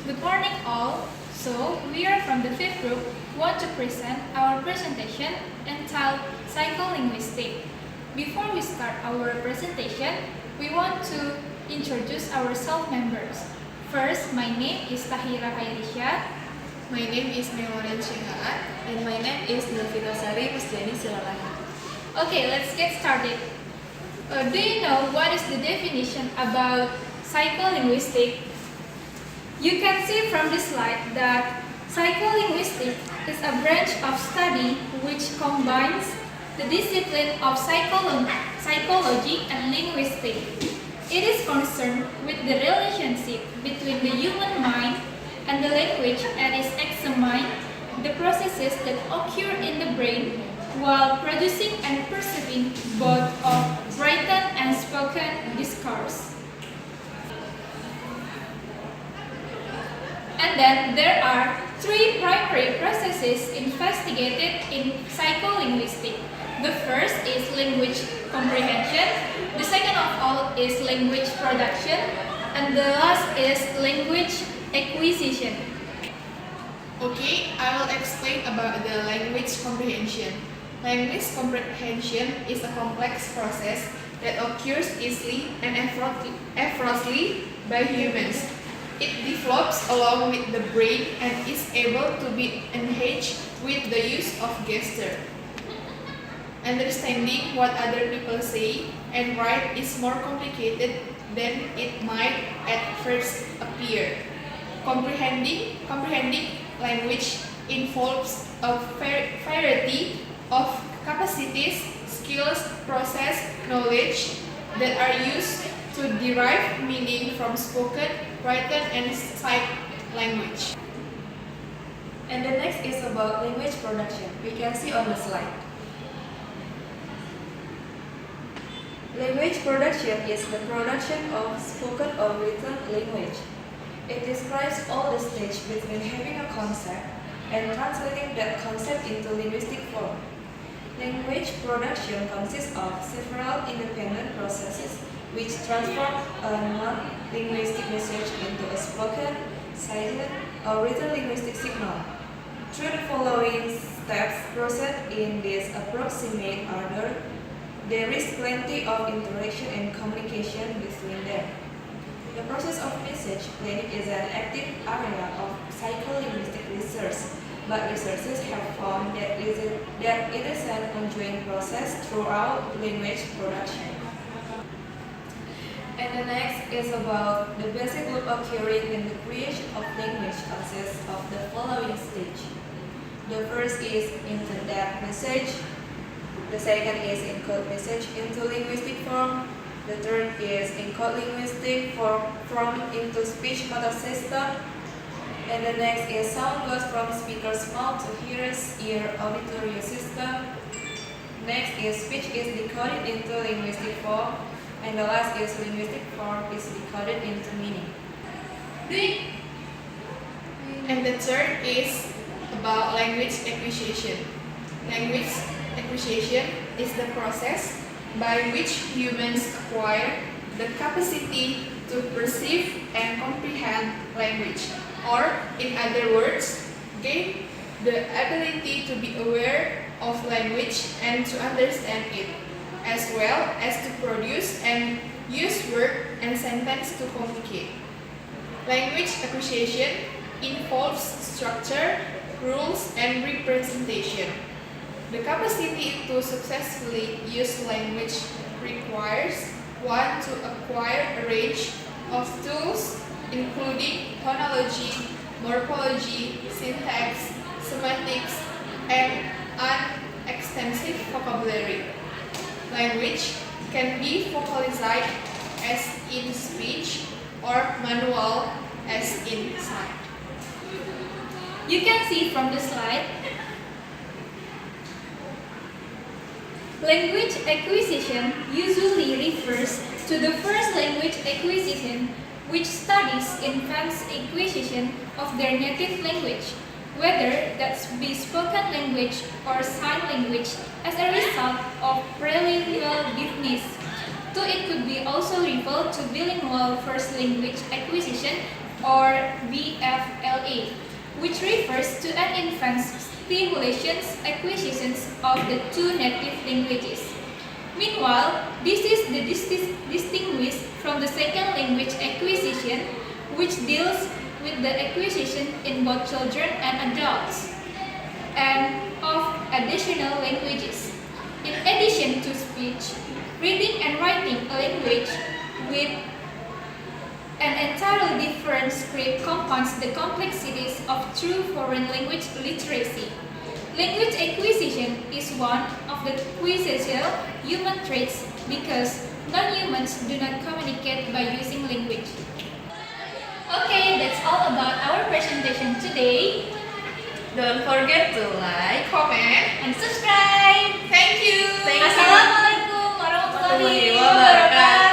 Good morning all. So, we are from the fifth group want to present our presentation entitled Psycholinguistics. Before we start our presentation, we want to introduce our self members. First, my name is Tahira Khairisha. My name is Memoran Chengaat. And my name is Nurfita Sari Musjani Silalahi. Okay, let's get started. Do you know what is the definition about psycholinguistics? You can see from this slide that psycholinguistics is a branch of study which combines the discipline of psychology and linguistics. It is concerned with the relationship between the human mind and the language and is examine the processes that occur in the brain while producing and perceiving both of written and spoken discourse. And then there are three primary processes investigated in psycholinguistics. The first is language comprehension, the second of all is language production, and the last is language acquisition. Okay, I will explain about the language comprehension. Language comprehension is a complex process that occurs easily and effortlessly by humans. It develops along with the brain and is able to be enhanced with the use of gesture. Understanding what other people say and write is more complicated than it might at first appear. Comprehending language involves a variety of capacities, skills, process, knowledge that are used to derive meaning from spoken, written, and sight language. And the next is about language production. We can see on the slide. Language production is the production of spoken or written language. It describes all the stages between having a concept and translating that concept into linguistic form. Language production consists of several independent processes which transform a non-linguistic message into a spoken, silent, or written linguistic signal. Through the following steps processed in this approximate order, there is plenty of interaction and communication between them. The process of message planning is an active area of psycholinguistic research, but researchers have found that it is an ongoing process throughout language production. And the next is about the basic loop occurring in the creation of language consists of the following stage. The first is intended message. The second is encode message into linguistic form. The third is encode linguistic form into speech motor system. And the next is sound goes from speaker's mouth to hearer's ear auditory system. Next is speech is decoded into linguistic form. And the last is linguistic form is decoded into meaning. And the third is about language acquisition. Language acquisition is the process by which humans acquire the capacity to perceive and comprehend language, or in other words, gain the ability to be aware of language and to understand it, as well as to produce and use word and sentence to communicate. Language acquisition involves structure, rules, and representation. The capacity to successfully use language requires one to acquire a range of tools including phonology, morphology, syntax, semantics, and an extensive vocabulary. Language can be vocalized as in speech or manual as in sight. You can see from the slide, language acquisition usually refers to the first language acquisition, which studies infants' acquisition of their native language, whether that be spoken language or sign language, as a result of prelingual deafness. To it could be also referred to bilingual first language acquisition or VFLA, which refers to an infant's stimulations acquisitions of the two native languages. Meanwhile, this is distinguished from the second language acquisition, which deals with the acquisition in both children and adults, and of additional languages. In addition to speech, reading and writing a language with an entirely different script compounds the complexities of true foreign language literacy. Language acquisition is one of the quintessential human traits because non-humans do not communicate by using language. Okay, that's all about our presentation today. Don't forget to like, Comment. And subscribe! Thank you. Thank you. Assalamualaikum warahmatullahi warahmatullahi wabarakatuh. wabarakatuh.